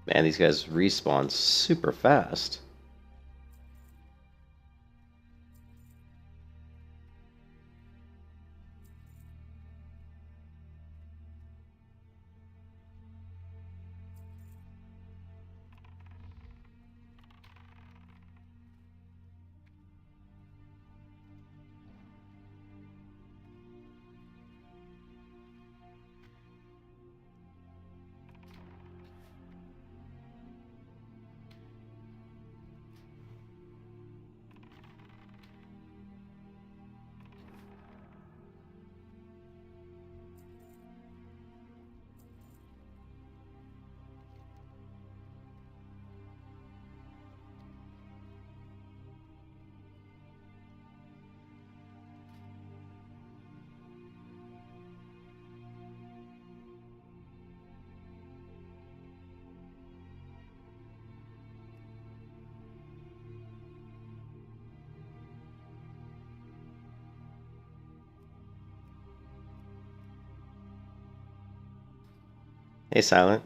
Man, these guys respawn super fast. Hey, Silent.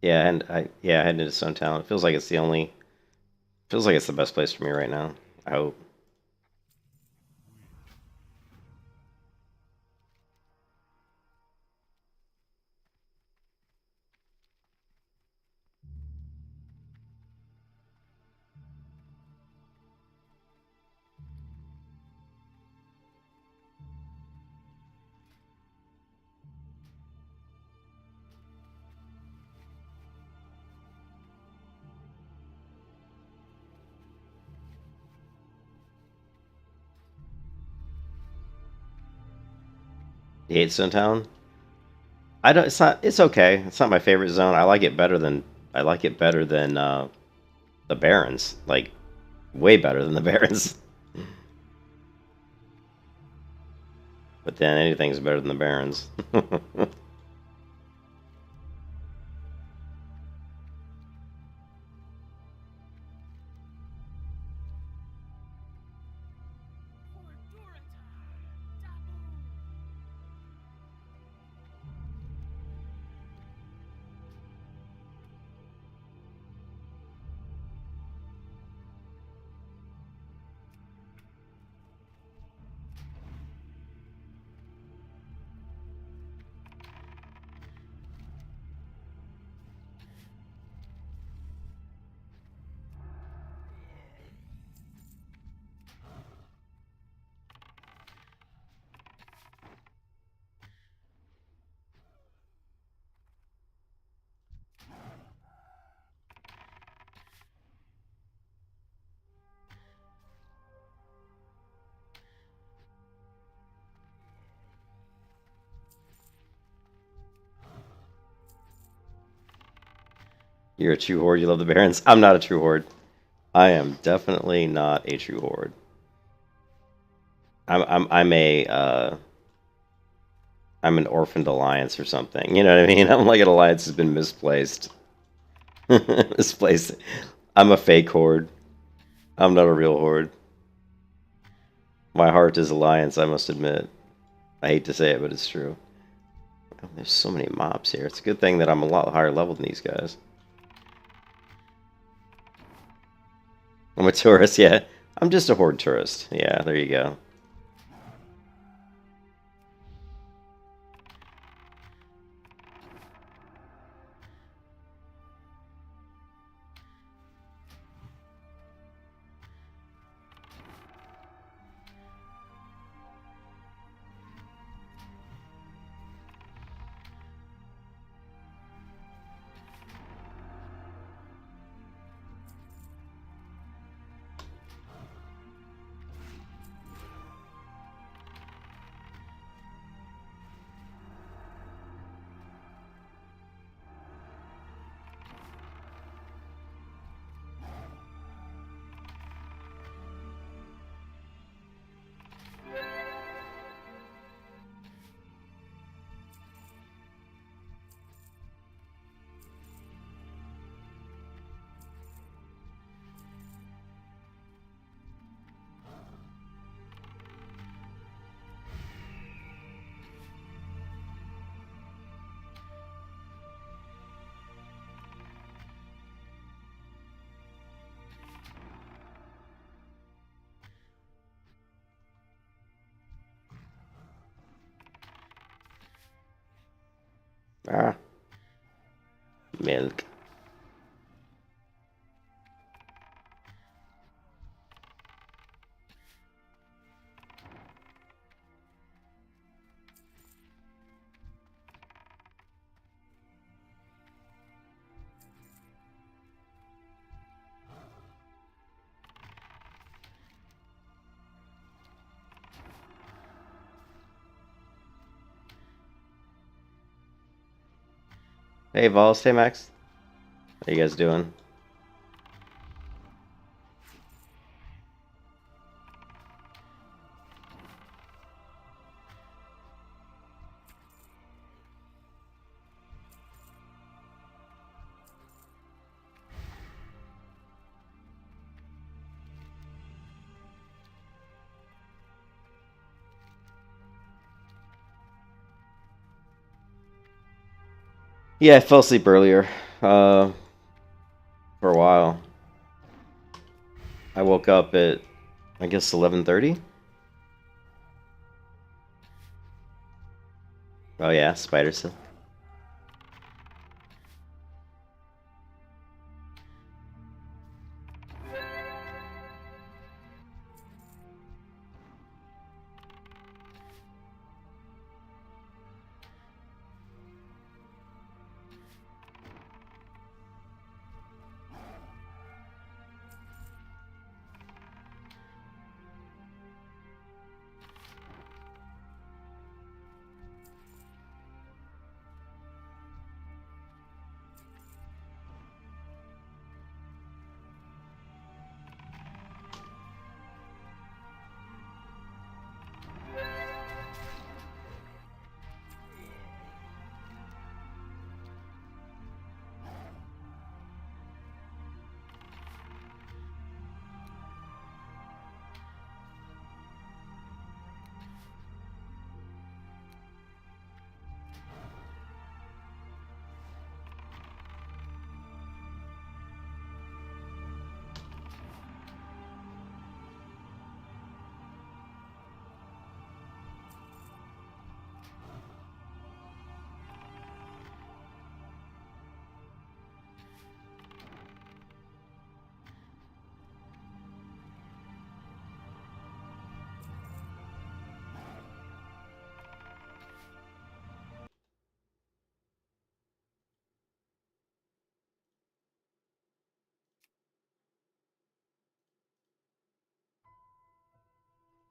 Yeah, and I headed into Stone Town. It feels like it's the only. Feels like it's the best place for me right now. I hope. You hate Stone Town? I don't. It's not. It's okay. It's not my favorite zone. I like it better than. I like it better than the Barrens. Like way better than the Barrens. But then anything's better than the Barrens. You're a true horde. You love the Barrens. I'm not a true horde. I am definitely not a true horde. I'm a I'm an orphaned alliance or something. You know what I mean? I'm like an alliance has been misplaced. Misplaced. I'm a fake horde. I'm not a real horde. My heart is alliance, I must admit. I hate to say it, but it's true. Oh, there's so many mobs here. It's a good thing that I'm a lot higher level than these guys. I'm a tourist, yeah. I'm just a horde tourist. Yeah, there you go. Ah. Milk. Hey, Vols. Hey, Max. How you guys doing? Yeah, I fell asleep earlier. For a while. I woke up at, I guess, 11:30. Oh yeah, spider silk.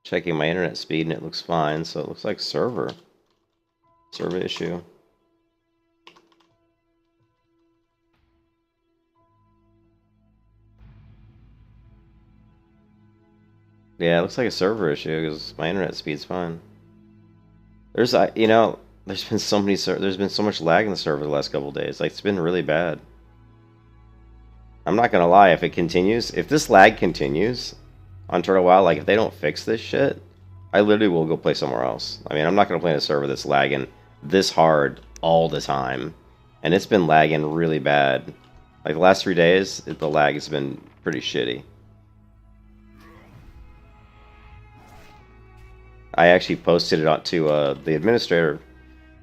Checking my internet speed and it looks fine, so it looks like server issue. Yeah, it looks like a server issue because my internet speed's fine. There's there's been there's been so much lag in the server the last couple of days. Like, it's been really bad. I'm not gonna lie, if it continues, if this lag continues on Turtle WoW, like if they don't fix this shit, I literally will go play somewhere else. I mean, I'm not gonna play in a server that's lagging this hard all the time, and it's been lagging really bad. Like the last 3 days, the lag has been pretty shitty. I actually posted it on to the administrator,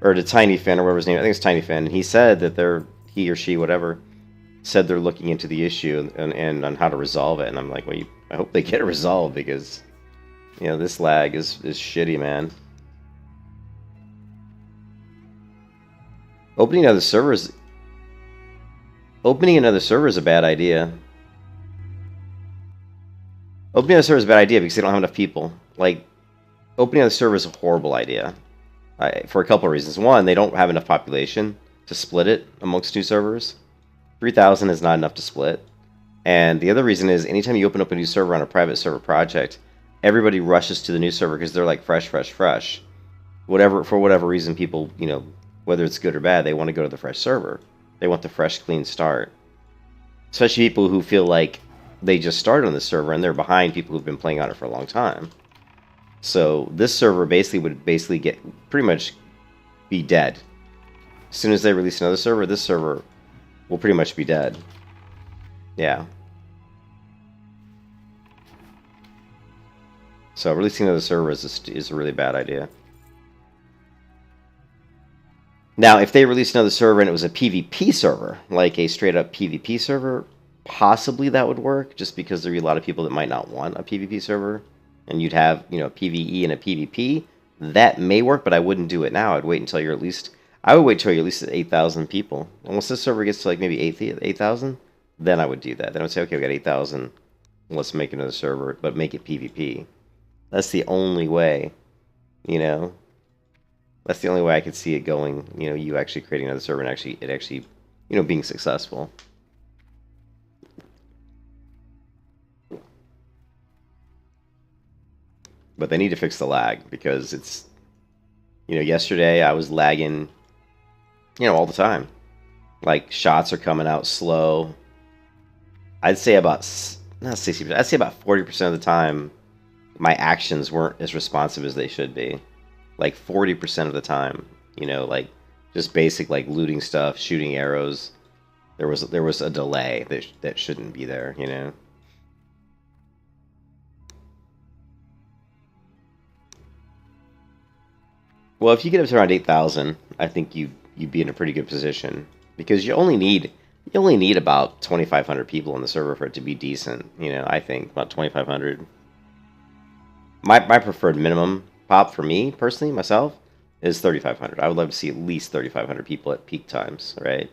or to Tiny Fin, or whatever his name. I think it's Tiny Fin. And he said that he or she, whatever, said they're looking into the issue and on how to resolve it. And I'm like, well, I hope they get it resolved because, this lag is shitty, man. Opening another server is a bad idea. Opening another server is a bad idea because they don't have enough people. Like, opening another server is a horrible idea. For a couple of reasons. One, they don't have enough population to split it amongst two servers. 3,000 is not enough to split. And the other reason is, anytime you open up a new server on a private server project, everybody rushes to the new server because they're like fresh. For whatever reason, people, whether it's good or bad, they want to go to the fresh server. They want the fresh, clean start. Especially people who feel like they just started on the server and they're behind people who've been playing on it for a long time. So this server would get pretty much be dead. As soon as they release another server, this server will pretty much be dead. Yeah. So releasing another server is a really bad idea. Now, if they released another server and it was a PvP server, like a straight up PvP server, possibly that would work, just because there'd be a lot of people that might not want a PvP server, and you'd have, you know, PvE and a PvP. That may work, but I wouldn't do it now. I'd wait until you're at least. I would wait till you're at least at 8,000 people. And once this server gets to like maybe 8,000, then I would do that. Then I would say, okay, we got 8,000. Let's make another server, but make it PvP. That's the only way, you know. That's the only way I could see it going. You know, you actually creating another server and it actually, you know, being successful. But they need to fix the lag because it's, you know, yesterday I was lagging, you know, all the time. Like shots are coming out slow. I'd say about not 60%. I'd say about 40% of the time, my actions weren't as responsive as they should be. Like 40% of the time, you know, like just basic like looting stuff, shooting arrows. There was a delay that shouldn't be there, you know. Well, if you get up to around 8,000, I think you'd be in a pretty good position because you only need about 2,500 people on the server for it to be decent. You know, I think about 2,500. My preferred minimum pop for me personally, myself, is 3,500. I would love to see at least 3,500 people at peak times, right?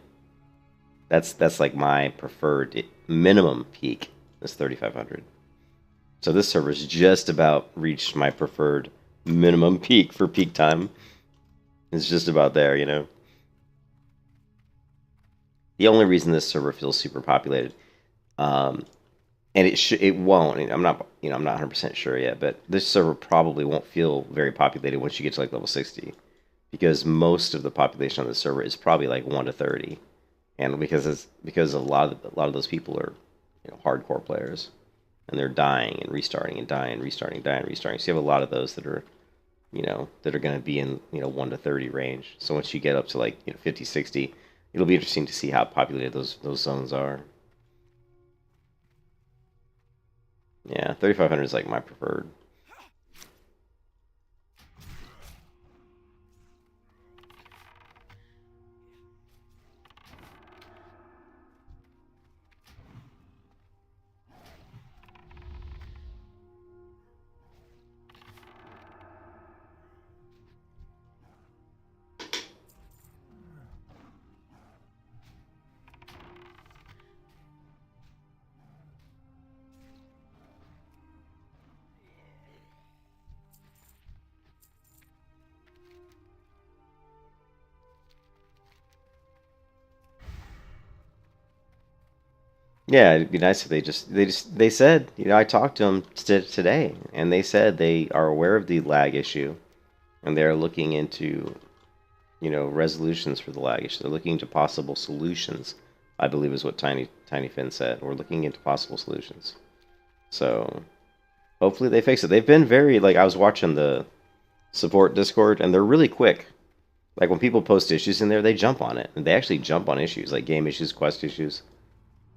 That's like my preferred minimum peak is 3,500. So this server's just about reached my preferred minimum peak for peak time. It's just about there, you know. The only reason this server feels super populated, um, and it won't. And I'm not, you know, I'm not 100% sure yet, but this server probably won't feel very populated once you get to like level 60, because most of the population on the server is probably like 1 to 30, and because a lot of those people are, you know, hardcore players, and they're dying and restarting and dying, restarting, dying, restarting. So you have a lot of those that are, you know, that are going to be in, you know, 1 to 30 range. So once you get up to like, you know, 50, 60, it'll be interesting to see how populated those zones are. Yeah, 3,500 is like my preferred. Yeah, it'd be nice if they said, you know, I talked to them today, and they said they are aware of the lag issue, and they're looking into, you know, resolutions for the lag issue. They're looking into possible solutions, I believe is what Tiny Finn said. We're looking into possible solutions. So hopefully they fix it. They've been very, like, I was watching the support Discord, and they're really quick. Like when people post issues in there, they jump on it, and they actually jump on issues like game issues, quest issues.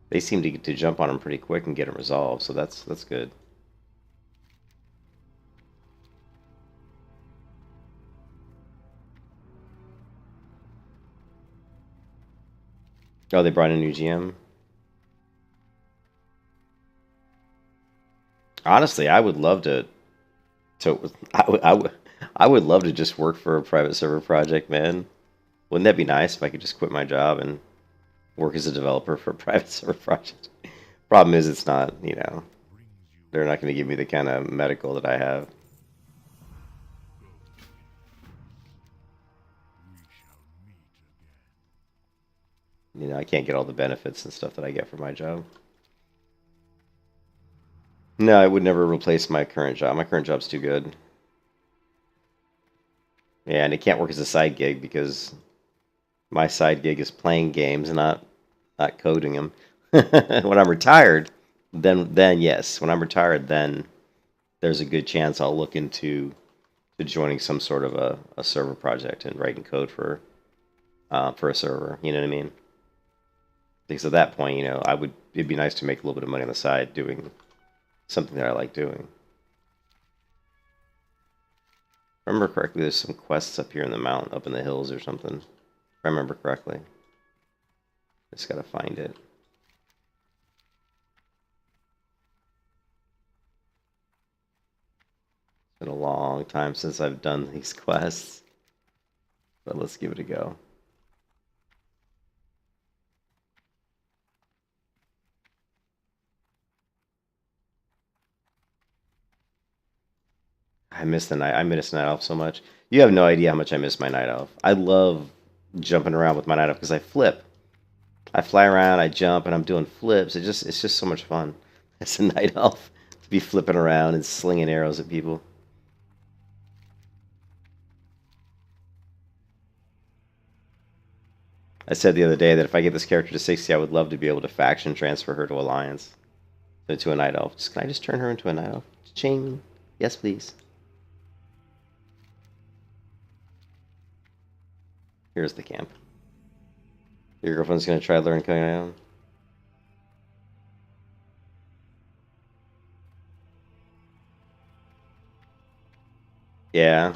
They seem to jump on them pretty quick and get them resolved, so that's good. Oh, they brought in a new GM. Honestly, I would love to I would love to just work for a private server project, man. Wouldn't that be nice if I could just quit my job and work as a developer for a private server project? Problem is, it's not, you know, they're not going to give me the kind of medical that I have. You know, I can't get all the benefits and stuff that I get from my job. No, I would never replace my current job. My current job's too good. Yeah, and it can't work as a side gig because my side gig is playing games, not coding them. When I'm retired, then yes. When I'm retired, then there's a good chance I'll look into to joining some sort of a server project and writing code for a server. You know what I mean? Because at that point, you know, it'd be nice to make a little bit of money on the side doing something that I like doing. If I remember correctly, there's some quests up here in the mountain, up in the hills or something. I remember correctly. Just gotta find it. It's been a long time since I've done these quests. But let's give it a go. I miss Night Elf so much. You have no idea how much I miss my Night Elf. I love jumping around with my Night Elf because I flip. I fly around, I jump, and I'm doing flips. It's just so much fun as a Night Elf to be flipping around and slinging arrows at people. I said the other day that if I get this character to 60, I would love to be able to faction transfer her to Alliance. To a Night Elf. Can I just turn her into a Night Elf? Ching. Yes, please. Here's the camp. Your girlfriend's gonna try to learn Kagayam. Yeah.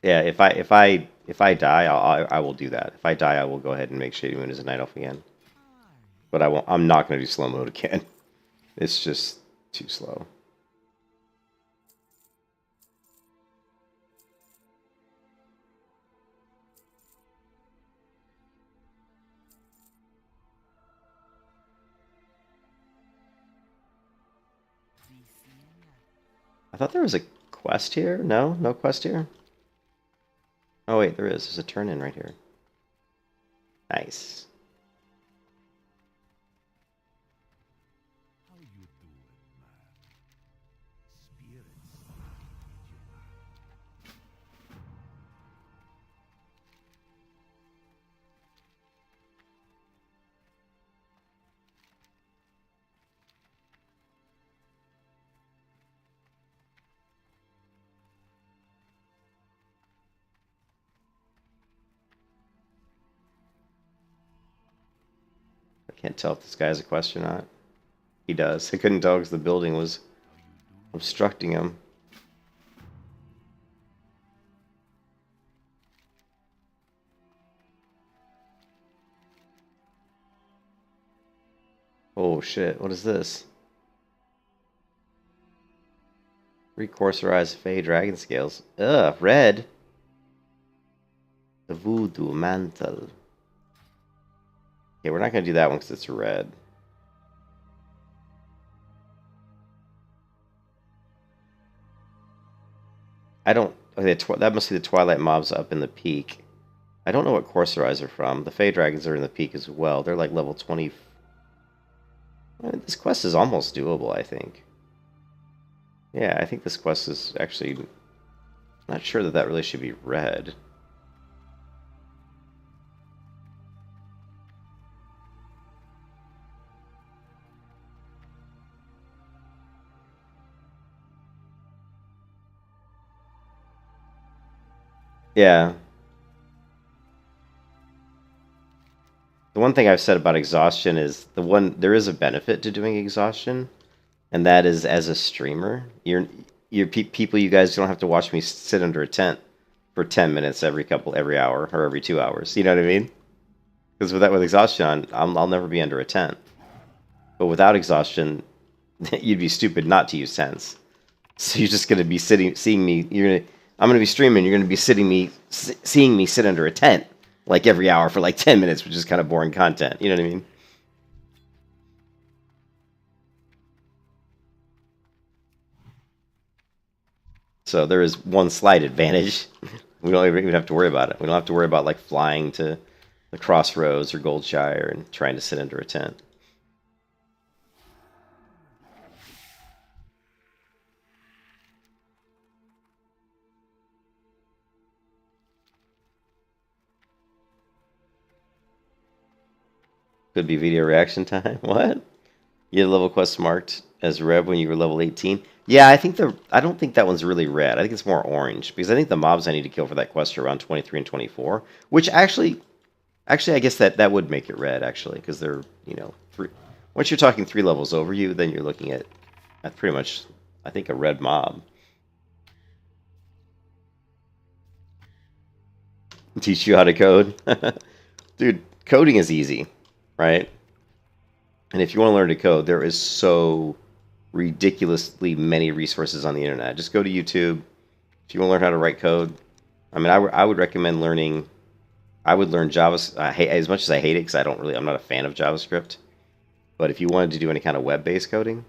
Yeah, if I die, I will do that. If I die, I will go ahead and make Shady Moon as a Night Elf again. But I won't. I'm not going to do slow mode again. It's just too slow. I thought there was a quest here. No, no quest here. Oh wait, there is. There's a turn in right here. Nice. Can't tell if this guy has a quest or not. He does. I couldn't tell because the building was obstructing him. Oh shit, what is this? Recourserized Fey Dragon Scales. Ugh, red. The Voodoo Mantle. Okay, we're not going to do that one because it's red. I don't... Okay, that must be the Twilight mobs up in the peak. I don't know what Corsarize are from. The Fey Dragons are in the peak as well. They're like level 20... I mean, this quest is almost doable, I think. Yeah, I think this quest is actually... I'm not sure that that really should be red. Yeah. The one thing I've said about Exhaustion is there is a benefit to doing Exhaustion, and that is as a streamer, people, you guys don't have to watch me sit under a tent for 10 minutes every hour or every 2 hours. You know what I mean? Because with Exhaustion on, I'll never be under a tent. But without Exhaustion, you'd be stupid not to use tents. So you're just gonna be seeing me. I'm gonna be streaming. You're gonna be seeing me sit under a tent like every hour for like 10 minutes, which is kind of boring content. You know what I mean? So there is one slight advantage. We don't even have to worry about it. We don't have to worry about like flying to the Crossroads or Goldshire and trying to sit under a tent. Could be video reaction time. What? You had level quest marked as red when you were level 18? Yeah, I don't think that one's really red. I think it's more orange because I think the mobs I need to kill for that quest are around 23 and 24, which actually I guess that would make it red actually because they're, once you're talking 3 levels over you, then you're looking at pretty much I think a red mob. Teach you how to code. Dude, coding is easy, right? And if you want to learn to code, there is so ridiculously many resources on the internet. Just go to YouTube. If you want to learn how to write code, I mean, I would recommend learning. I would learn Java. As much as I hate it, because I'm not a fan of JavaScript. But if you wanted to do any kind of web-based coding,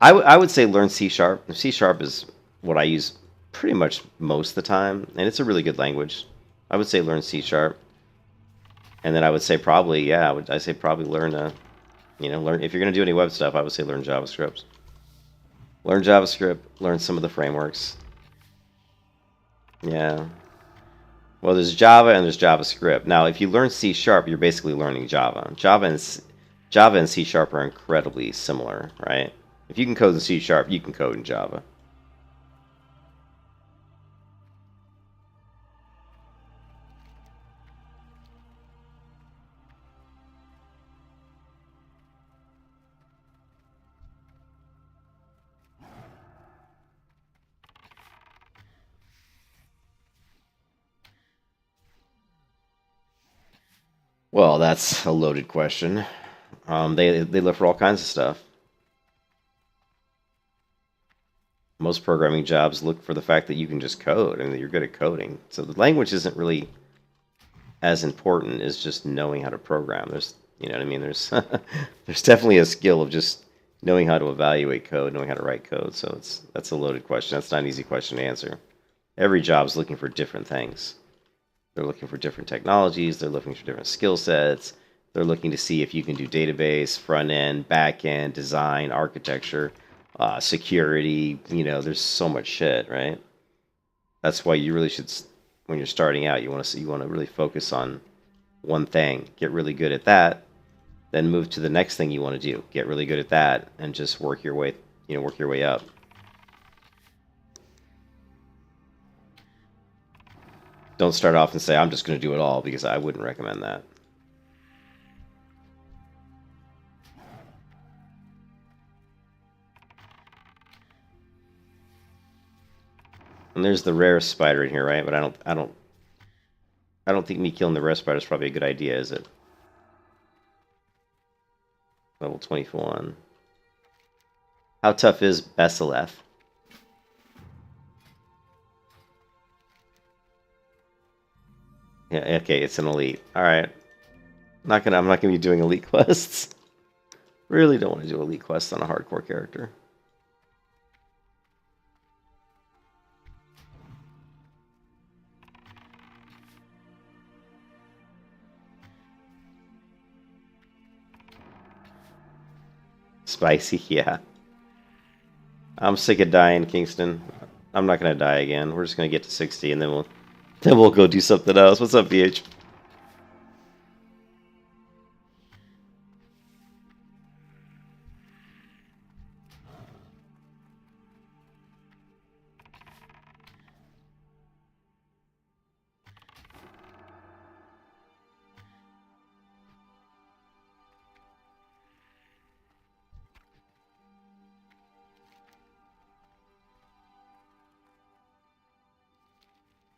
I would say learn C sharp. C sharp is what I use pretty much most of the time, and it's a really good language. I would say learn C sharp, and then I would say probably, yeah, I say probably learn learn if you're gonna do any web stuff. I would say learn JavaScript. Learn JavaScript. Learn some of the frameworks. Yeah. Well, there's Java and there's JavaScript. Now, if you learn C sharp, you're basically learning Java. Java and C sharp are incredibly similar, right? If you can code in C sharp, you can code in Java. Well, that's a loaded question. They look for all kinds of stuff. Most programming jobs look for the fact that you can just code and that you're good at coding. So the language isn't really as important as just knowing how to program. You know what I mean? There's there's definitely a skill of just knowing how to evaluate code, knowing how to write code. So that's a loaded question. That's not an easy question to answer. Every job's looking for different things. They're looking for different technologies. They're looking for different skill sets. They're looking to see if you can do database, front end, back end, design, architecture, security. There's so much shit, right? That's why you really should, when you're starting out, you want to really focus on one thing, get really good at that, then move to the next thing you want to do, get really good at that, and just work your way up. Don't start off and say, I'm just going to do it all, because I wouldn't recommend that. And there's the rare spider in here, right? But I don't think me killing the rare spider is probably a good idea, is it? Level 21. How tough is Basileth? Yeah, okay, it's an elite. Alright. I'm not gonna be doing elite quests. Really don't want to do elite quests on a hardcore character. Spicy, yeah. I'm sick of dying, Kingston. I'm not gonna die again. We're just gonna get to 60 and then we'll go do something else. What's up, VH?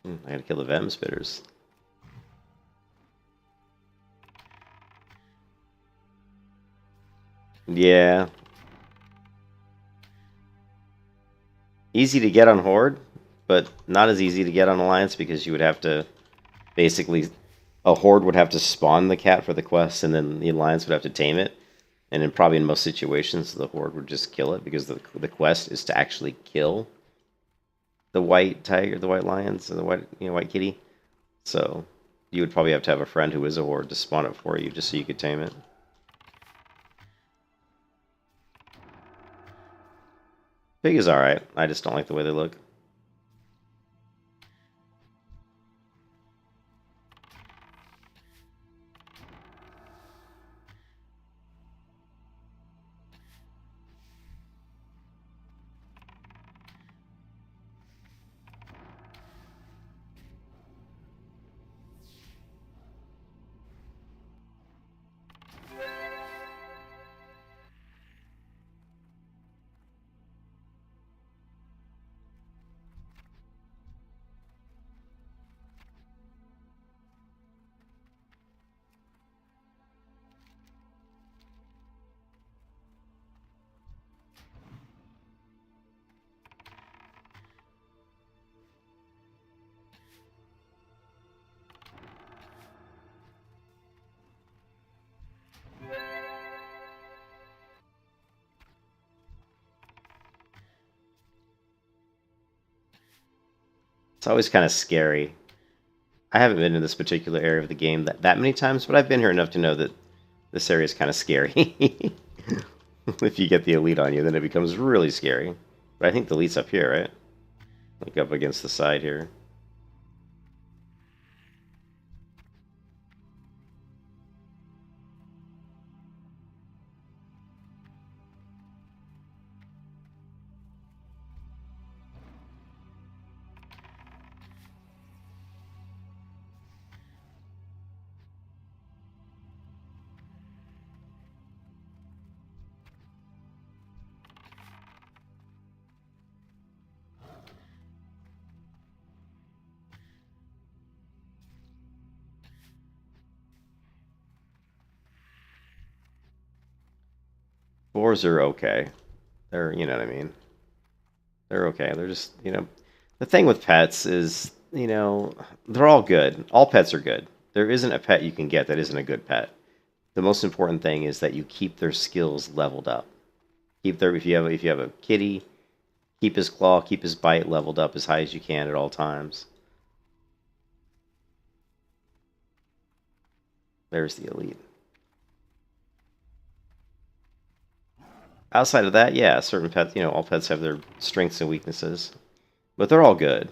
I gotta kill the Vem spitters. Yeah. Easy to get on Horde, but not as easy to get on Alliance, because you would have to basically... A Horde would have to spawn the cat for the quest, and then the Alliance would have to tame it. And then probably in most situations, the Horde would just kill it, because the quest is to actually kill the white tiger, the white lions, or the white kitty. So you would probably have to have a friend who is a Horde to spawn it for you, just so you could tame it. Pig is alright. I just don't like the way they look. It's always kind of scary. I haven't been in this particular area of the game that many times, but I've been here enough to know that this area is kind of scary. If you get the elite on you, then it becomes really scary. But I think the elite's up here, right? Like up against the side here. Boars are okay. They're, you know what I mean? They're okay. They're just, the thing with pets is, they're all good. All pets are good. There isn't a pet you can get that isn't a good pet. The most important thing is that you keep their skills leveled up. Keep their if you have a kitty, keep his claw, keep his bite leveled up as high as you can at all times. There's the elite. Outside of that, yeah, certain pets, all pets have their strengths and weaknesses, but they're all good.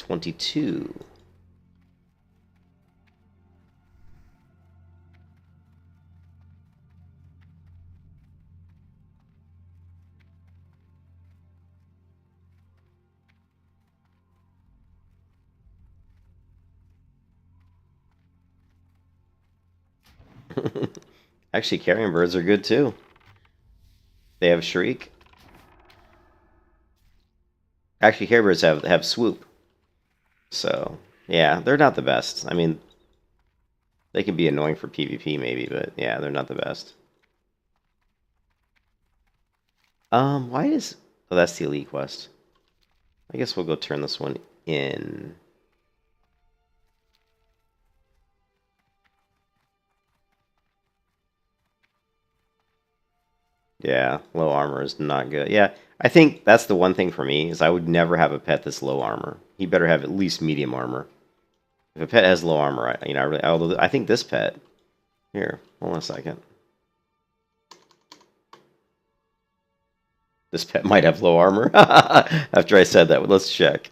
$22. Actually, carrion birds are good too. They have shriek. Actually, carrion birds have swoop. So, yeah, they're not the best. I mean, they can be annoying for PvP maybe, but yeah, they're not the best. Why is... Oh, that's the elite quest. I guess we'll go turn this one in. Yeah, low armor is not good. Yeah, I think that's the one thing for me, is I would never have a pet that's low armor. He better have at least medium armor. If a pet has low armor, although I think this pet... Here, hold on a second. This pet might have low armor. After I said that, let's check.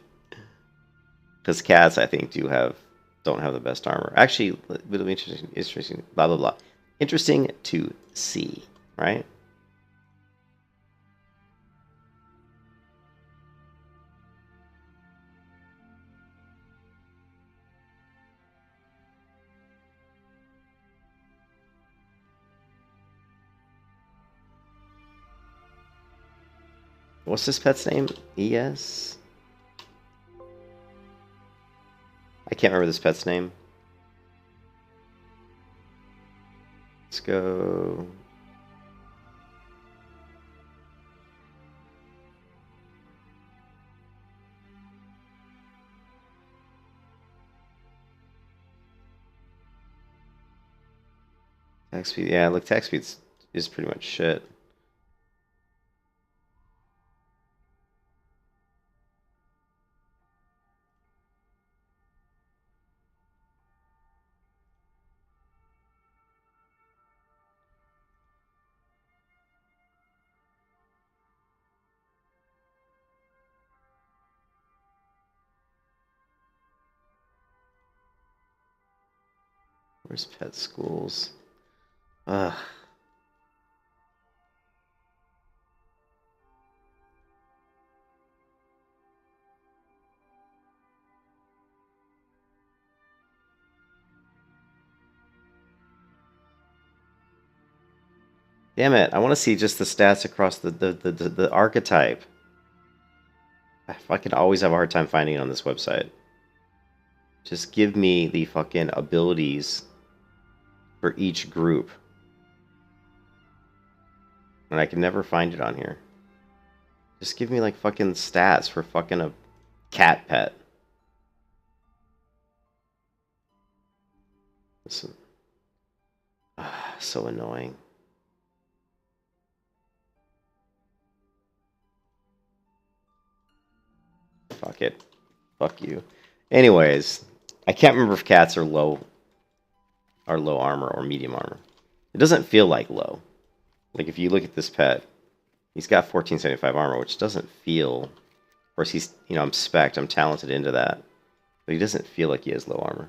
Because cats, I think, don't have the best armor. Actually, it'll be interesting, blah, blah, blah. Interesting to see, right? What's this pet's name? ES? I can't remember this pet's name. Let's go... Attack speed, yeah, look, attack speed is pretty much shit. Where's pet schools? Ugh. Damn it, I want to see just the stats across the archetype. I fucking always have a hard time finding it on this website. Just give me the fucking abilities for each group. And I can never find it on here. Just give me like fucking stats for fucking a cat pet. This is, so annoying. Fuck it. Fuck you. Anyways, I can't remember if cats are low armor or medium armor. It doesn't feel like low. Like if you look at this pet, he's got 1475 armor, which doesn't feel. Of course, he's, you know, I'm spec'd, I'm talented into that, but he doesn't feel like he has low armor.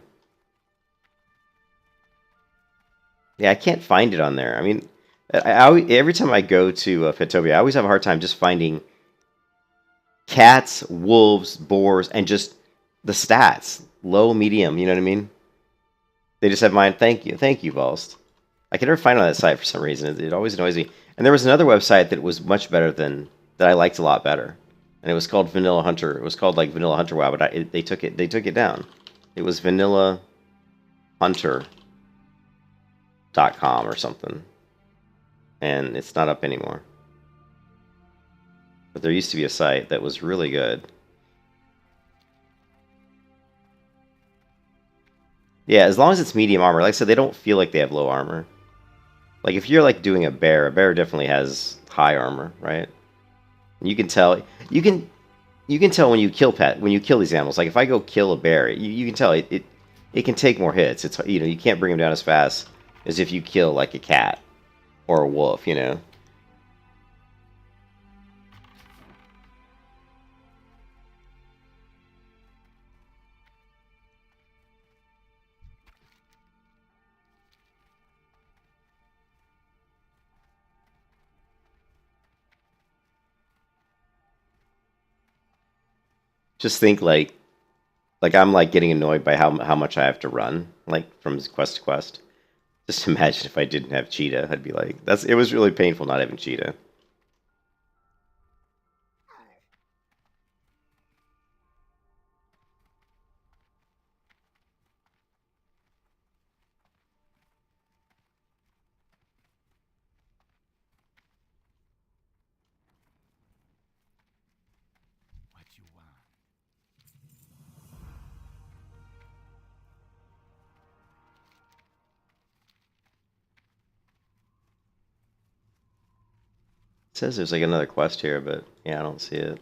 Yeah, I can't find it on there. I mean, every time I go to Petopia, I always have a hard time just finding cats, wolves, boars, and just the stats. Low, medium, you know what I mean? They just have mine. Thank you, Volst. I can never find it on that site for some reason. It always annoys me. And there was another website that was much better that I liked a lot better, and it was called Vanilla Hunter. It was called like Vanilla Hunter WoW, but they took it down. It was vanillahunter.com or something, and it's not up anymore. But there used to be a site that was really good. Yeah, as long as it's medium armor. Like I said, they don't feel like they have low armor. Like if you're like doing a bear definitely has high armor, right? And you can tell when you kill these animals. Like if I go kill a bear, you can tell it can take more hits. It's, you know, you can't bring them down as fast as if you kill like a cat or a wolf, you know. Just think like I'm like getting annoyed by how much I have to run, like from quest to quest. Just imagine if I didn't have cheetah, I'd be like, it was really painful not having cheetah. It says there's like another quest here, but yeah, I don't see it.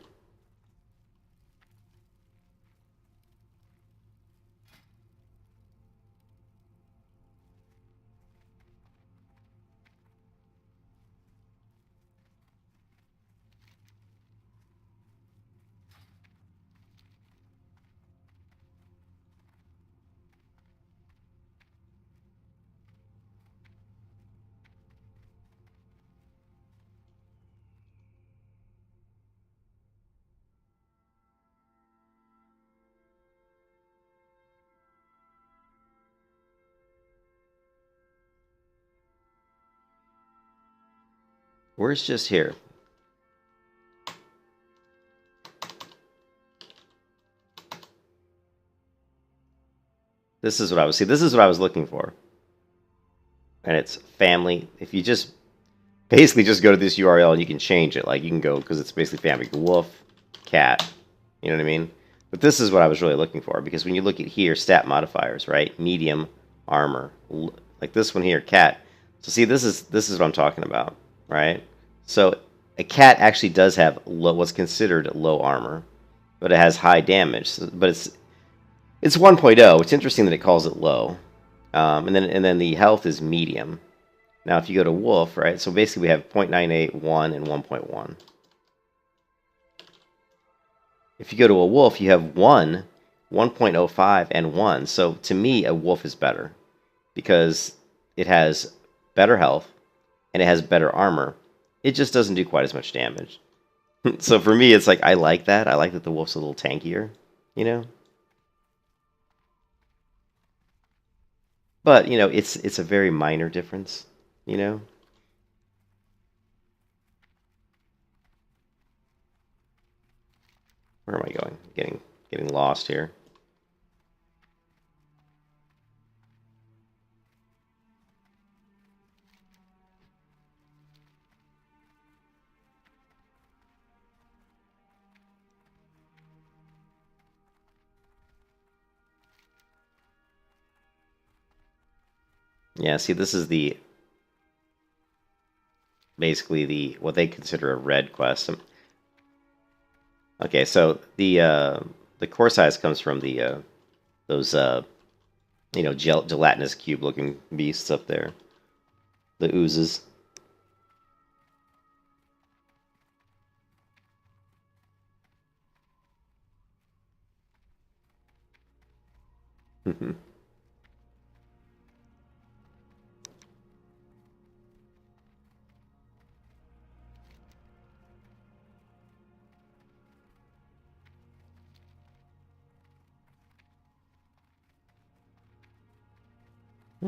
Where's just here? This is what I was looking for. And it's family. If you just basically just go to this URL and you can change it. Like you can go, because it's basically family. Wolf, cat. You know what I mean? But this is what I was really looking for, because when you look at here, stat modifiers, right? Medium, armor. Like this one here, cat. So see, this is what I'm talking about, right? So a cat actually does have what's considered low armor, but it has high damage. But it's 1.0. It's interesting that it calls it low. And then the health is medium. Now, if you go to wolf, right? So basically, we have 0.98, 1, and 1.1. If you go to a wolf, you have 1, 1.05, and 1. So to me, a wolf is better because it has better health and it has better armor. It just doesn't do quite as much damage. So for me, it's like I like that. I like that the wolf's a little tankier, you know. But you know, it's a very minor difference, you know. Where am I going? Getting lost here. Yeah, see, this is the basically what they consider a red quest. Okay, so the core size comes from the those gelatinous cube looking beasts up there, the oozes. I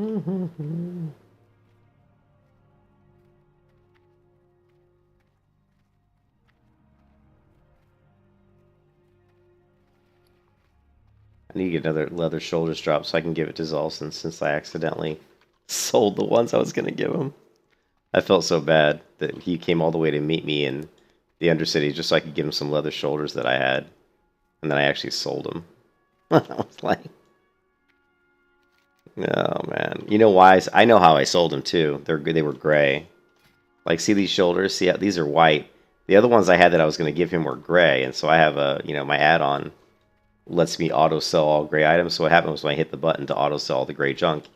need to get another leather shoulders drop so I can give it to Zolson since I accidentally sold the ones I was going to give him. I felt so bad that he came all the way to meet me in the Undercity just so I could give him some leather shoulders that I had. And then I actually sold them. I was like, oh man. You know why? I know how I sold them too. They were gray. Like, see these shoulders? See, these are white. The other ones I had that I was going to give him were gray. And so I have my add-on lets me auto sell all gray items. So what happened was when I hit the button to auto sell all the gray junk,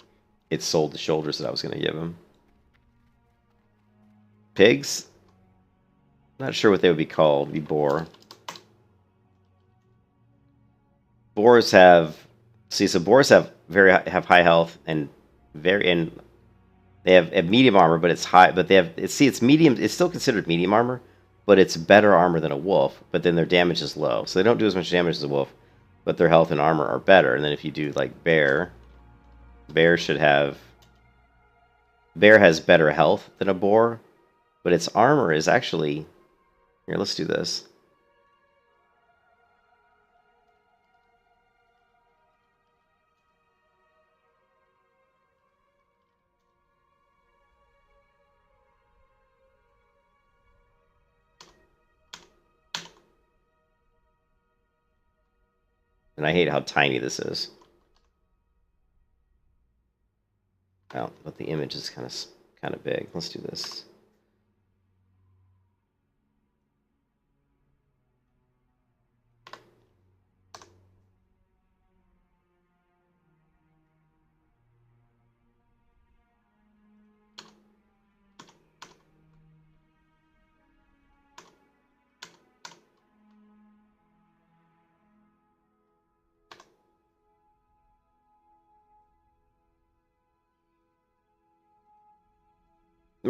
it sold the shoulders that I was going to give him. Pigs? Not sure what they would be called. Be boar. Boars have so boars have have high health and they have medium armor, but it's high. But it's medium. It's still considered medium armor, but it's better armor than a wolf. But then their damage is low, so they don't do as much damage as a wolf, but their health and armor are better. And then if you do like bear should have bear has better health than a boar, but its armor is actually here. Let's do this. And I hate how tiny this is. Oh, but the image is kind of big. Let's do this.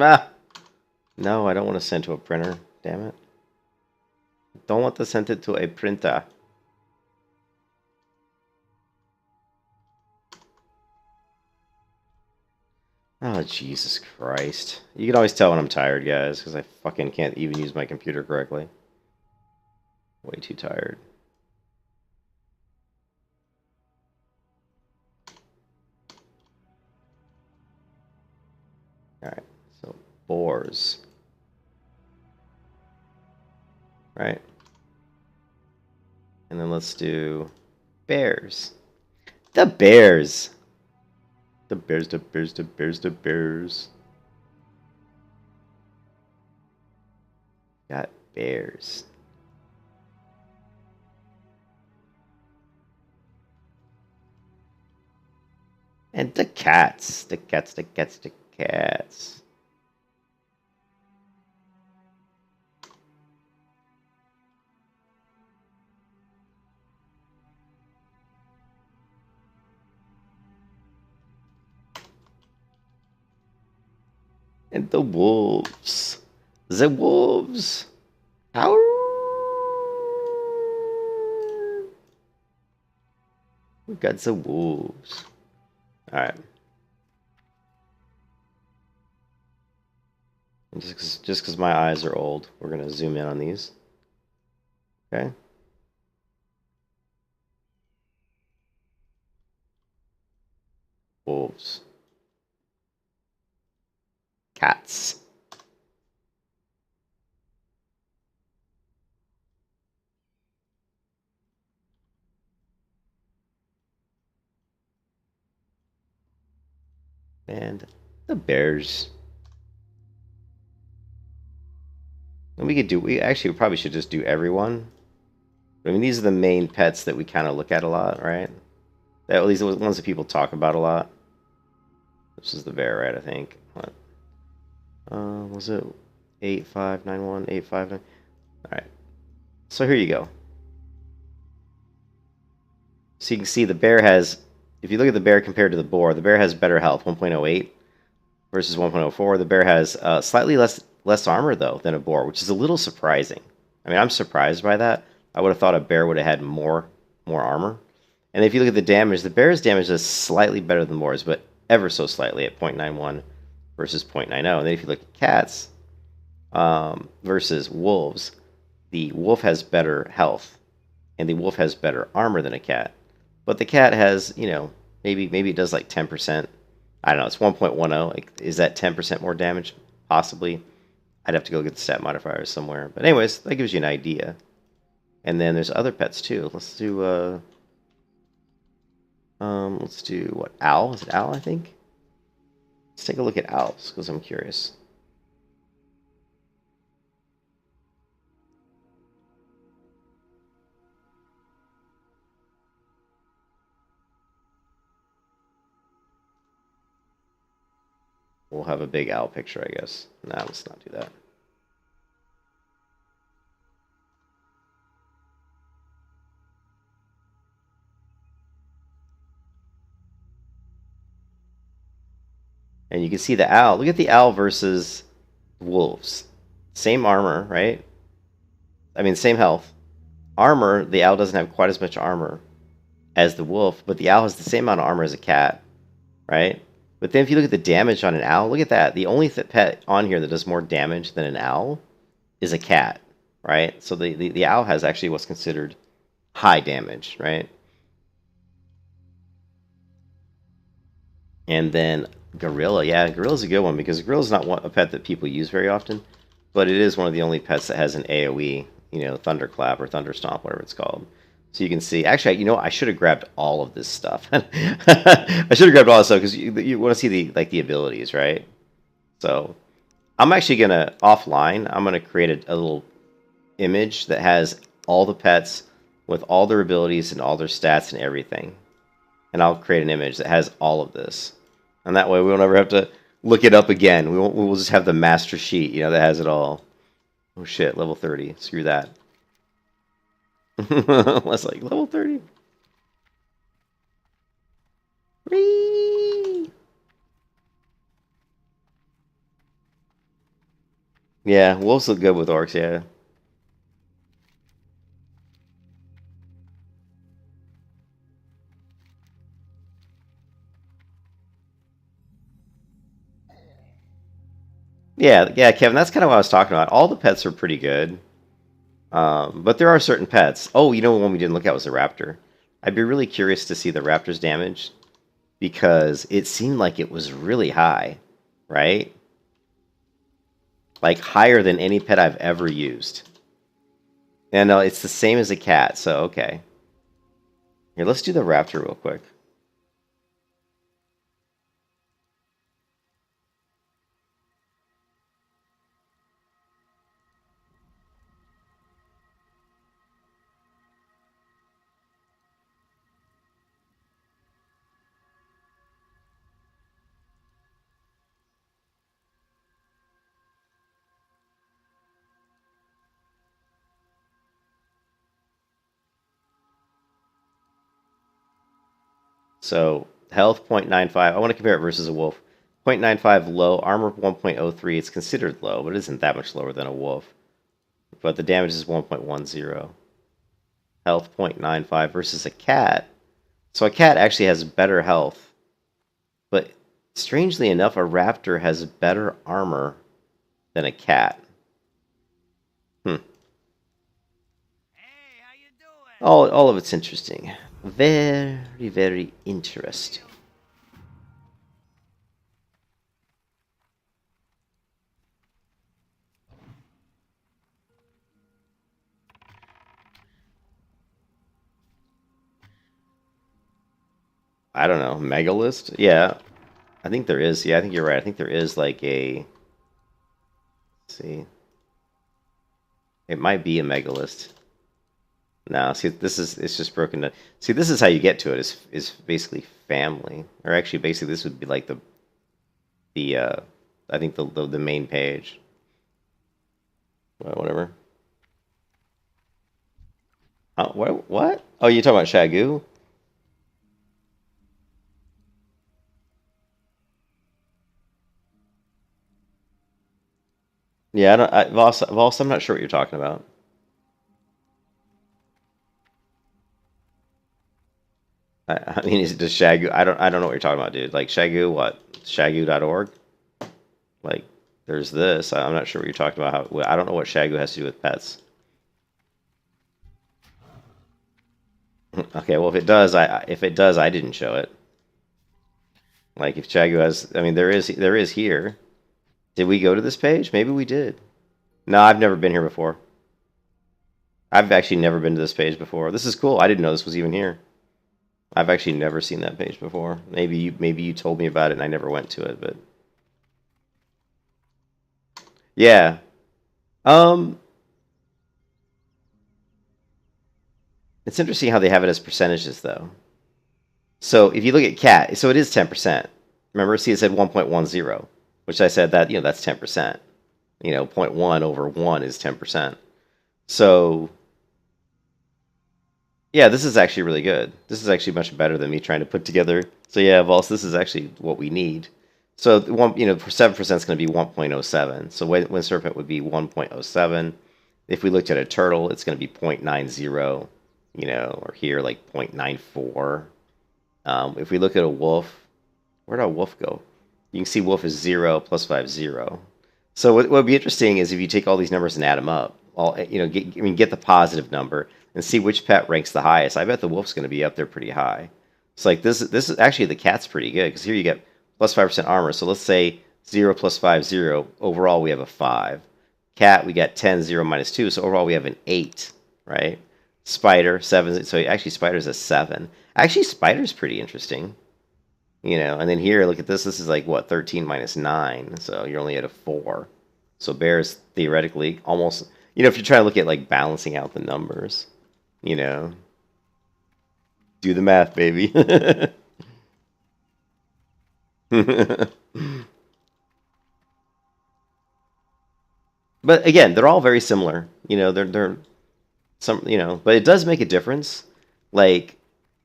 Ah! No, I don't want to send to a printer. Damn it. Don't want to send it to a printer. Oh, Jesus Christ. You can always tell when I'm tired, guys, because I fucking can't even use my computer correctly. Way too tired. Alright, so boars. Right? And then let's do bears. The bears! The bears, the bears, the bears, the bears. Got bears. And the cats. The cats, the cats, the cats. And the wolves. The wolves. How? We got the wolves. Alright. Just because my eyes are old, we're going to zoom in on these. Okay. Wolves. Cats. And the bears. And we actually probably should just do everyone. I mean, these are the main pets that we kind of look at a lot, right? At least the ones that people talk about a lot. This is the bear, right? I think. What? Was it 8591 859? All right. So here you go. So you can see the bear has, if you look at the bear compared to the boar has better health, 1.08 versus 1.04. The bear has slightly less armor though than a boar, which is a little surprising. I mean, I'm surprised by that. I would have thought a bear would have had more armor. And if you look at the damage, the bear's damage is slightly better than boar's, but ever so slightly at 0.91 versus 0.90. And then if you look at cats versus wolves, the wolf has better health, and the wolf has better armor than a cat. But the cat has, you know, maybe it does like 10%. I don't know. It's 1.10. Like, is that 10% more damage? Possibly. I'd have to go get the stat modifiers somewhere. But anyways, that gives you an idea. And then there's other pets too. Let's do what? Owl? Is it owl? I think. Let's take a look at owls because I'm curious. We'll have a big owl picture, I guess. Nah, let's not do that. And you can see the owl. Look at the owl versus wolves. Same armor, right? I mean, same health. Armor, the owl doesn't have quite as much armor as the wolf, but the owl has the same amount of armor as a cat, right? But then if you look at the damage on an owl, look at that. The only pet on here that does more damage than an owl is a cat, right? So the owl has actually what's considered high damage, right? And then gorilla. Yeah, gorilla's a good one because gorilla's not a pet that people use very often, but it is one of the only pets that has an AoE, you know, thunderclap or thunderstomp, whatever it's called. So you can see, actually, you know, I should have grabbed all of this stuff. I should have grabbed all this stuff because you want to see the abilities, right? So I'm actually gonna offline. I'm gonna create a little image that has all the pets with all their abilities and all their stats and everything, and I'll create an image that has all of this, and that way we won't ever have to look it up again. We'll just have the master sheet, you know, that has it all. Oh shit, level 30. Screw that. Let's like level 30. Whee! Yeah, wolves look good with orcs, yeah. Yeah, Kevin, that's kind of what I was talking about. All the pets are pretty good. But there are certain pets. Oh, you know, one we didn't look at was the raptor. I'd be really curious to see the raptor's damage because it seemed like it was really high, right? Like higher than any pet I've ever used. And it's the same as a cat, so okay. Here, let's do the raptor real quick. So health 0.95. I want to compare it versus a wolf. 0.95 low, armor 1.03. It's considered low, but it isn't that much lower than a wolf. But the damage is 1.10. Health 0.95 versus a cat. So a cat actually has better health. But strangely enough, a raptor has better armor than a cat. Hmm. Hey, how you doing? All of it's interesting. Very, very interesting. I don't know. Megalist? Yeah. I think there is. Yeah, I think you're right. I think there is like a. Let's see. It might be a megalist. No, see, this is it's just broken down. See, this is how you get to it. Is basically family, or actually, basically, this would be like the I think the main page. Well, whatever. What? What? Oh, you're talking about Shagu? Yeah, I don't. Voss, I'm not sure what you're talking about. I mean, is it just Shagu? I don't know what you're talking about, dude. Like Shagu, what? Shagu.org? Like, there's this. I'm not sure what you're talking about. I don't know what Shagu has to do with pets. Okay, well, if it does, I didn't show it. Like, if Shagu has, I mean, there is here. Did we go to this page? Maybe we did. No, I've never been here before. I've actually never been to this page before. This is cool. I didn't know this was even here. I've actually never seen that page before. Maybe you told me about it and I never went to it, but yeah. Um, it's interesting how they have it as percentages though. So if you look at cat, so it is 10%. Remember, see, it said 1.10, which I said that that's 10%. You know, 0.1 over 1 is 10%. So yeah, this is actually really good. This is actually much better than me trying to put together. So yeah, Vols, this is actually what we need. So 7% is going to be 1.07. So when serpent would be 1.07. If we looked at a turtle, it's going to be 0.90. Or here like 0.94. If we look at a wolf, where'd our wolf go? You can see wolf is 0 plus 5, 0. So what would be interesting is if you take all these numbers and add them up, get the positive number and see which pet ranks the highest. I bet the wolf's going to be up there pretty high. It's like this is actually the cat's pretty good because here you get plus 5% armor. So let's say 0 plus 5, 0. Overall, we have a 5. Cat, we got 10, 0 minus 2. So overall, we have an 8, right? Spider, 7. So actually, Spider's a 7. Actually, Spider's pretty interesting. And then here, look at this. This is like, what, 13 minus 9. So you're only at a 4. So bear's theoretically almost, if you're trying to look at like balancing out the numbers, do the math, baby. But again, they're all very similar. They're but it does make a difference. Like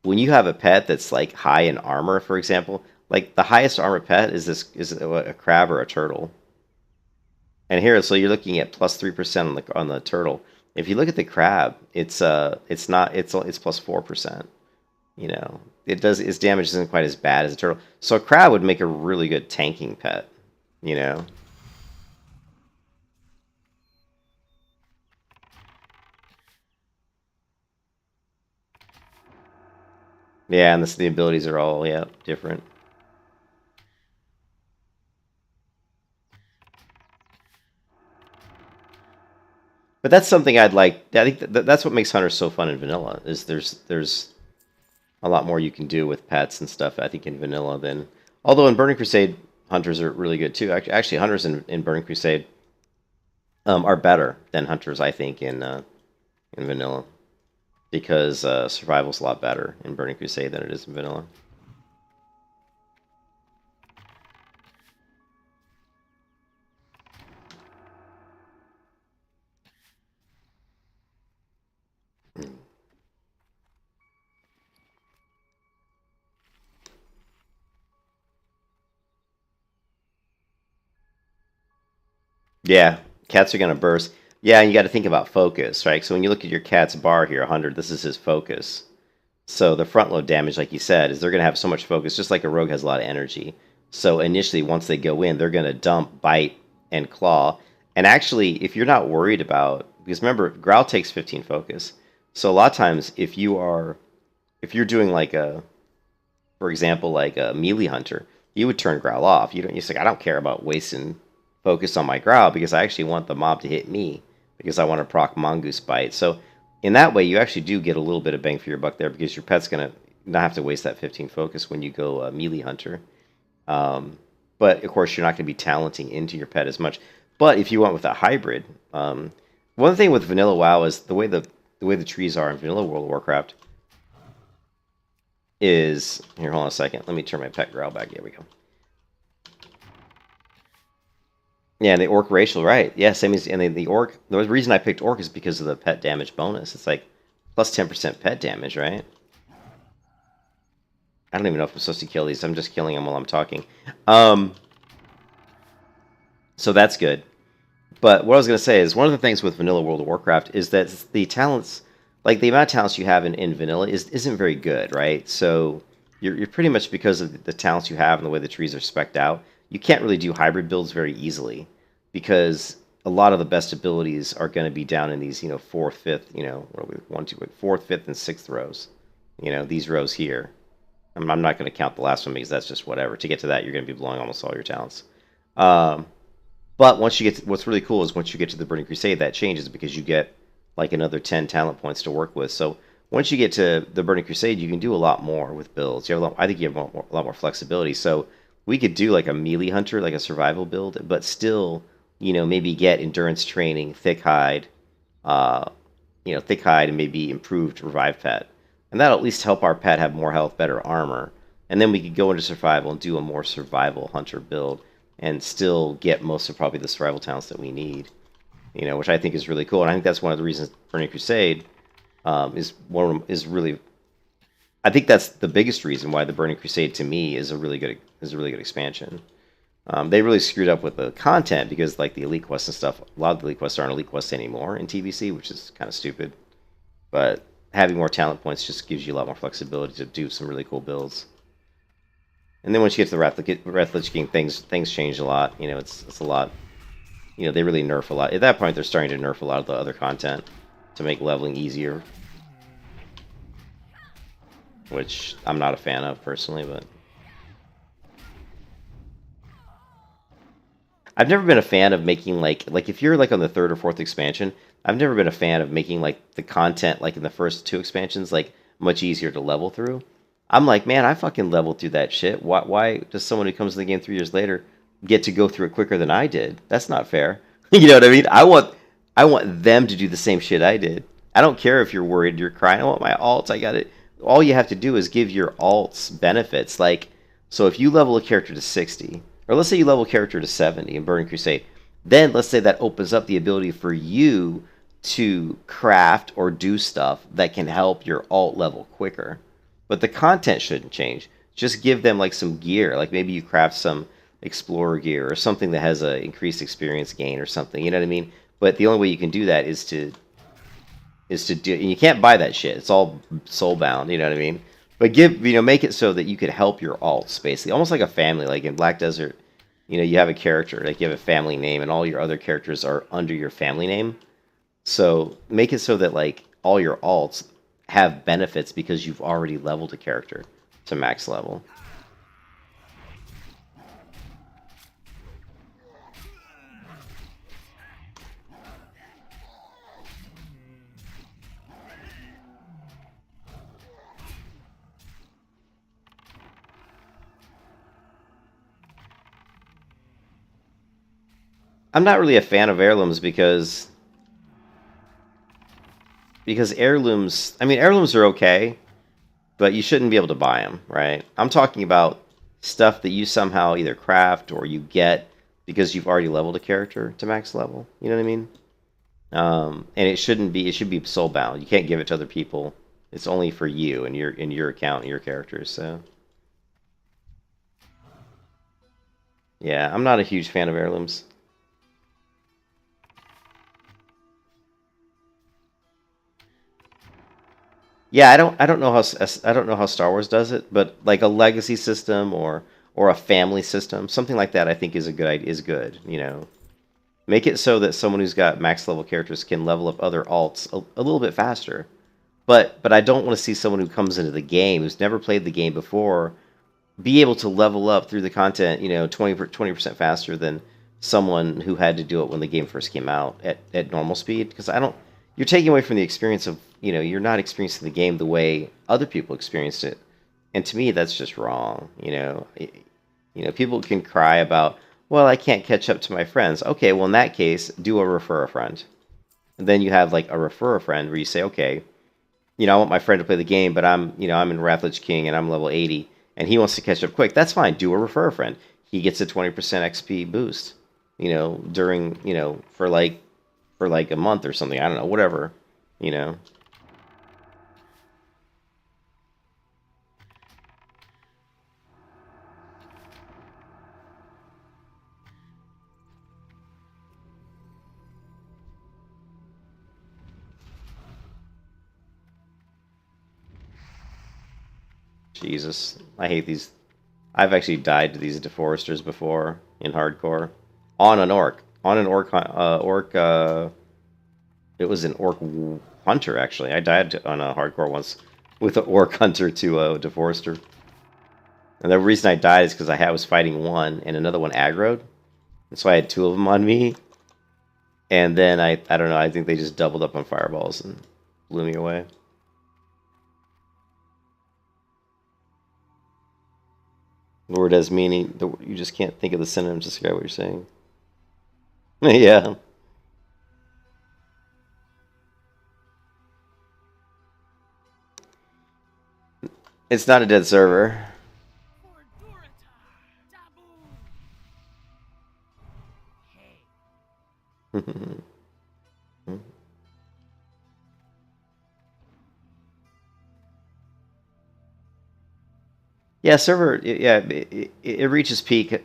when you have a pet that's like high in armor, for example, like the highest armor pet is a crab or a turtle. And here, so you're looking at plus 3% on the turtle. If you look at the crab, it's plus 4%. Its damage isn't quite as bad as a turtle. So a crab would make a really good tanking pet. You know. Yeah, and the abilities are all different. But that's something I'd like. I think that's what makes Hunters so fun in vanilla. Is there's a lot more you can do with pets and stuff. I think in vanilla than although in Burning Crusade Hunters are really good too. Actually, Hunters in Burning Crusade are better than Hunters. I think in vanilla because survival's a lot better in Burning Crusade than it is in vanilla. Yeah, cats are gonna burst. Yeah, and you got to think about focus, right? So when you look at your cat's bar here, 100, this is his focus. So the front load damage, like you said, is they're gonna have so much focus, just like a rogue has a lot of energy. So initially, once they go in, they're gonna dump, bite, and claw. And actually, if you're not worried about, because remember, growl takes 15 focus. So a lot of times, if you're doing like for example, like a melee hunter, you would turn growl off. You don't. You're like, I don't care about wasting focus on my growl because I actually want the mob to hit me because I want to proc mongoose bite. So in that way, you actually do get a little bit of bang for your buck there because your pet's gonna not have to waste that 15 focus when you go melee hunter. But of course, you're not going to be talenting into your pet as much. But if you went with a hybrid, one thing with vanilla WoW is the way the trees are in vanilla World of Warcraft is here. Hold on a second. Let me turn my pet growl back. Here we go. Yeah, the orc racial, right? Yeah, same as and the orc. The reason I picked orc is because of the pet damage bonus. It's like plus 10% pet damage, right? I don't even know if I'm supposed to kill these. I'm just killing them while I'm talking. So that's good. But what I was going to say is one of the things with vanilla World of Warcraft is that the talents, like the amount of talents you have in vanilla, isn't very good, right? So you're pretty much because of the talents you have and the way the trees are specced out, you can't really do hybrid builds very easily because a lot of the best abilities are going to be down in these, fourth, fifth, what are we, one, two, fourth, fifth, and sixth rows. These rows here. I'm not going to count the last one because that's just whatever. To get to that, you're going to be blowing almost all your talents. But once you get what's really cool is once you get to the Burning Crusade, that changes because you get like another 10 talent points to work with. So once you get to the Burning Crusade, you can do a lot more with builds. I think you have a lot more flexibility. So we could do like a melee hunter, like a survival build, but still, maybe get endurance training, thick hide, and maybe improved revive pet. And that'll at least help our pet have more health, better armor. And then we could go into survival and do a more survival hunter build and still get most of probably the survival talents that we need, which I think is really cool. And I think that's one of the reasons Burning Crusade is really. I think that's the biggest reason why the Burning Crusade to me is a really good expansion. They really screwed up with the content because like the elite quests and stuff, a lot of the elite quests aren't elite quests anymore in TBC, which is kind of stupid. But having more talent points just gives you a lot more flexibility to do some really cool builds. And then once you get to the Wrath Lich King, things change a lot. It's a lot. They really nerf a lot. At that point, they're starting to nerf a lot of the other content to make leveling easier, which I'm not a fan of personally, but I've never been a fan of making like if you're like on the third or fourth expansion, I've never been a fan of making like the content like in the first two expansions like much easier to level through. I'm like, man, I fucking leveled through that shit. Why does someone who comes to the game 3 years later get to go through it quicker than I did? That's not fair. You know what I mean? I want them to do the same shit I did. I don't care if you're worried, you're crying. I want my alts. I got it. All you have to do is give your alts benefits. Like, so if you level a character to 60, or let's say you level a character to 70 in Burning Crusade, then let's say that opens up the ability for you to craft or do stuff that can help your alt level quicker. But the content shouldn't change. Just give them like some gear. Like maybe you craft some explorer gear or something that has a increased experience gain or something. You know what I mean? But the only way you can do that is to do. And you can't buy that shit. It's all soulbound. You know what I mean? But make it so that you could help your alts basically, almost like a family. Like in Black Desert, you have a character, like you have a family name, and all your other characters are under your family name. So make it so that like all your alts have benefits because you've already leveled a character to max level. I'm not really a fan of heirlooms because heirlooms are okay, but you shouldn't be able to buy them, right? I'm talking about stuff that you somehow either craft or you get because you've already leveled a character to max level. You know what I mean? And it should be soulbound. You can't give it to other people. It's only for you and your account and your characters. So yeah, I'm not a huge fan of heirlooms. Yeah, I don't know how Star Wars does it, but like a legacy system or a family system, something like that, I think is a good idea. Is good. Make it so that someone who's got max level characters can level up other alts a little bit faster. But I don't want to see someone who comes into the game who's never played the game before be able to level up through the content, 20% faster than someone who had to do it when the game first came out at normal speed. Because you're taking away from the experience of, you're not experiencing the game the way other people experienced it. And to me, that's just wrong. You know, people can cry about, well, I can't catch up to my friends. Okay, well, in that case, do a refer a friend. And then you have like a refer a friend where you say, okay, you know, I want my friend to play the game, but I'm in Wrathlich King and I'm level 80, and he wants to catch up quick. That's fine. Do a refer a friend. He gets a 20% XP boost, you know, during, you know, for like a month or something. I don't know, whatever, you know. Jesus, I hate these. I've actually died to these deforesters before in hardcore on an orc, It was an orc hunter actually. I died on a hardcore once with an orc hunter to a deforester. And the reason I died is because I was fighting one and another one aggroed. And so I had two of them on me. And then I don't know, I think they just doubled up on fireballs and blew me away. The word has meaning. You just can't think of the synonyms to describe what you're saying. Yeah. It's not a dead server. Yeah, server. Yeah, it reaches peak.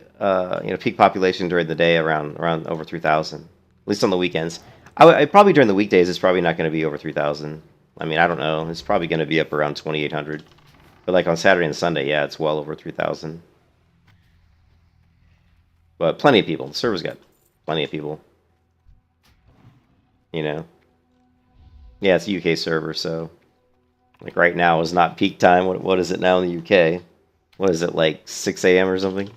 Peak population during the day around over 3,000. At least on the weekends. Probably during the weekdays it's probably not going to be over 3,000. I mean, I don't know. It's probably going to be up around 2,800. But like on Saturday and Sunday, yeah, it's well over 3,000. But plenty of people. The server's got plenty of people. You know. Yeah, it's a UK server, so like right now is not peak time. What is it now in the UK? What is it, like 6 a.m. or something?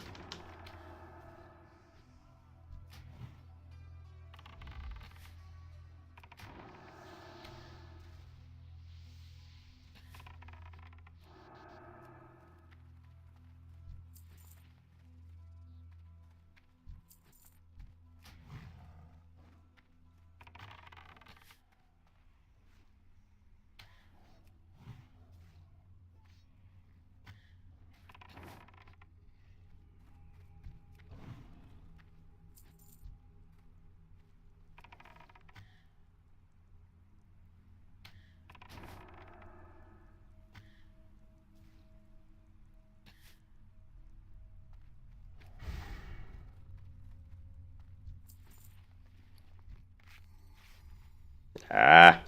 Ah.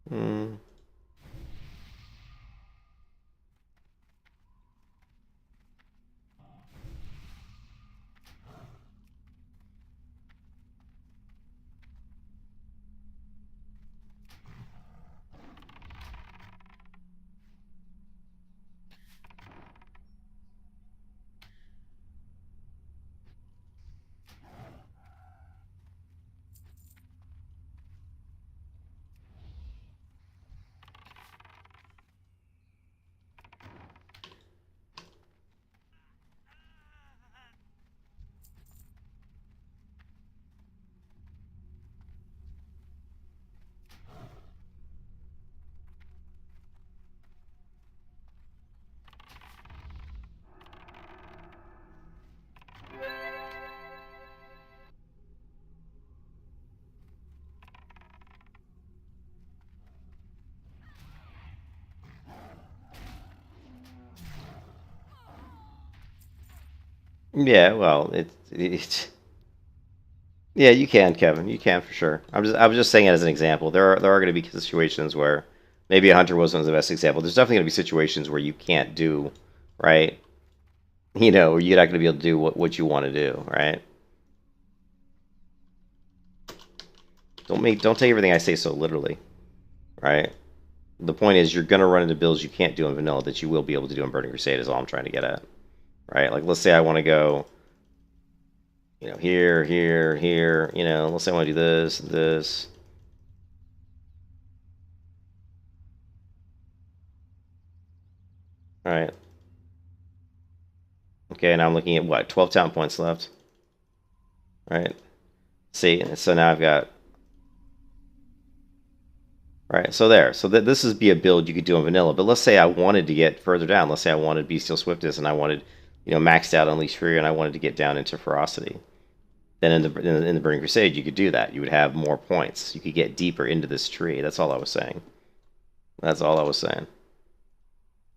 Hmm. Yeah, well, it's yeah, you can, Kevin. You can for sure. I was just saying it as an example. There are going to be situations where maybe a hunter wasn't the best example. There's definitely going to be situations where you can't do, right? You know, you're not going to be able to do what you want to do, right? Don't take everything I say so literally, right? The point is you're going to run into builds you can't do in vanilla that you will be able to do in Burning Crusade is all I'm trying to get at, right? Like let's say I want to go, you know, here, here, here, you know, let's say I want to do this, this. All right. Okay, now I'm looking at what? 12 talent points left. Right? See, so now I've got... Right, so there. So this is be a build you could do on vanilla. But let's say I wanted to get further down. Let's say I wanted Bestial Swiftness and I wanted, maxed out Unleash Fury and I wanted to get down into Ferocity. Then in the Burning Crusade, you could do that. You would have more points. You could get deeper into this tree. That's all I was saying. That's all I was saying.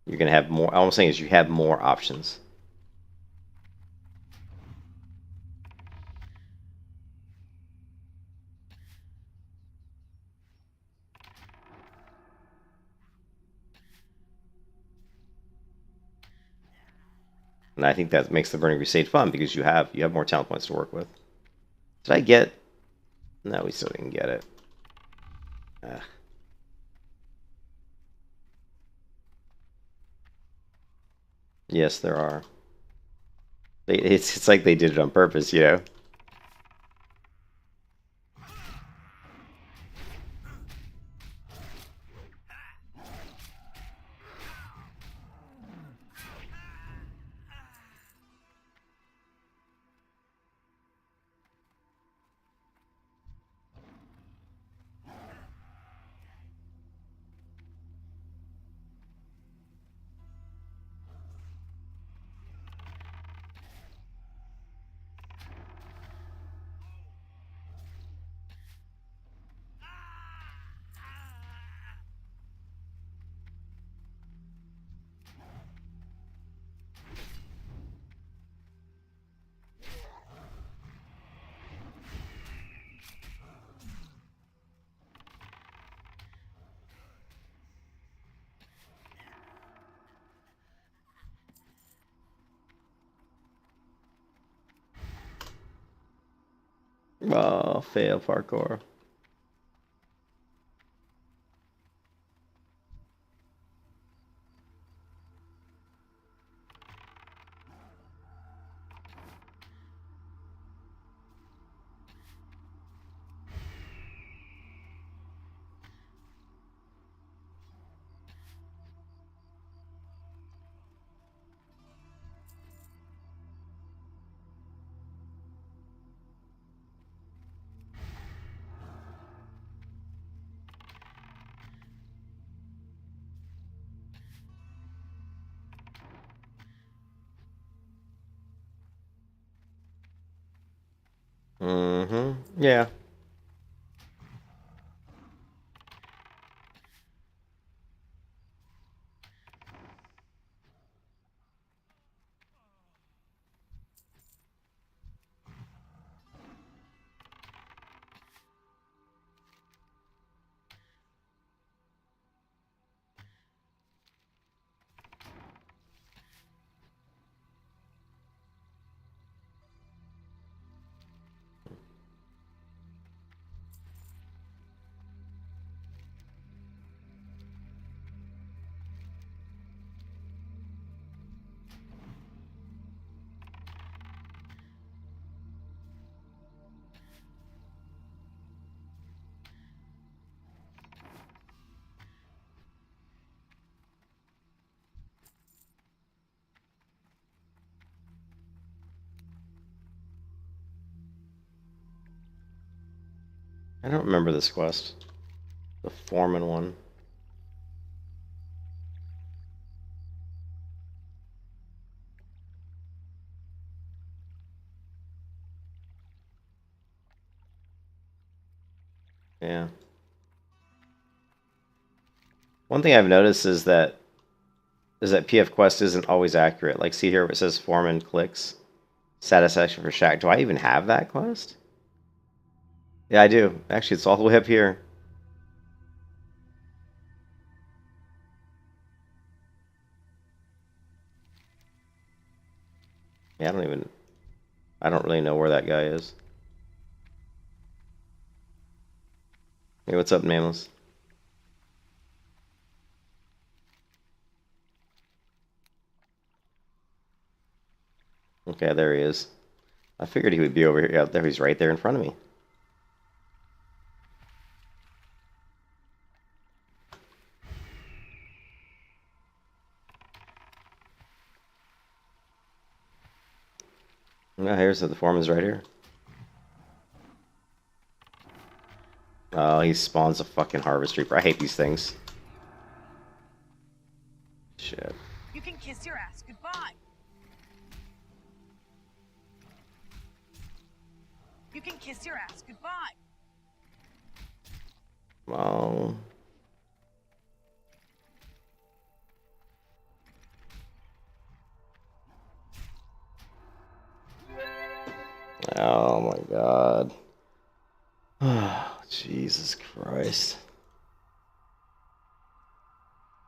You're going to have more... All I'm saying is you have more options. And I think that makes the Burning Crusade fun because you have more talent points to work with. Did I get... No, we still didn't get it. Yes, there are. It's like they did it on purpose, Oh, fail parkour. Mm-hmm. Yeah. I don't remember this quest. The foreman one. Yeah. One thing I've noticed is that PF quest isn't always accurate. Like, see here where it says foreman clicks. Satisfaction for Shack. Do I even have that quest? Yeah, I do. Actually, it's all the way up here. Yeah, I don't really know where that guy is. Hey, what's up, Nameless? Okay, there he is. I figured he would be over here. Yeah, there he's right there in front of me. Yeah, here's the foreman's right here. Oh, he spawns a fucking harvest reaper. I hate these things. Shit. You can kiss your ass goodbye. You can kiss your ass goodbye. Oh. Oh my god. Oh, Jesus Christ.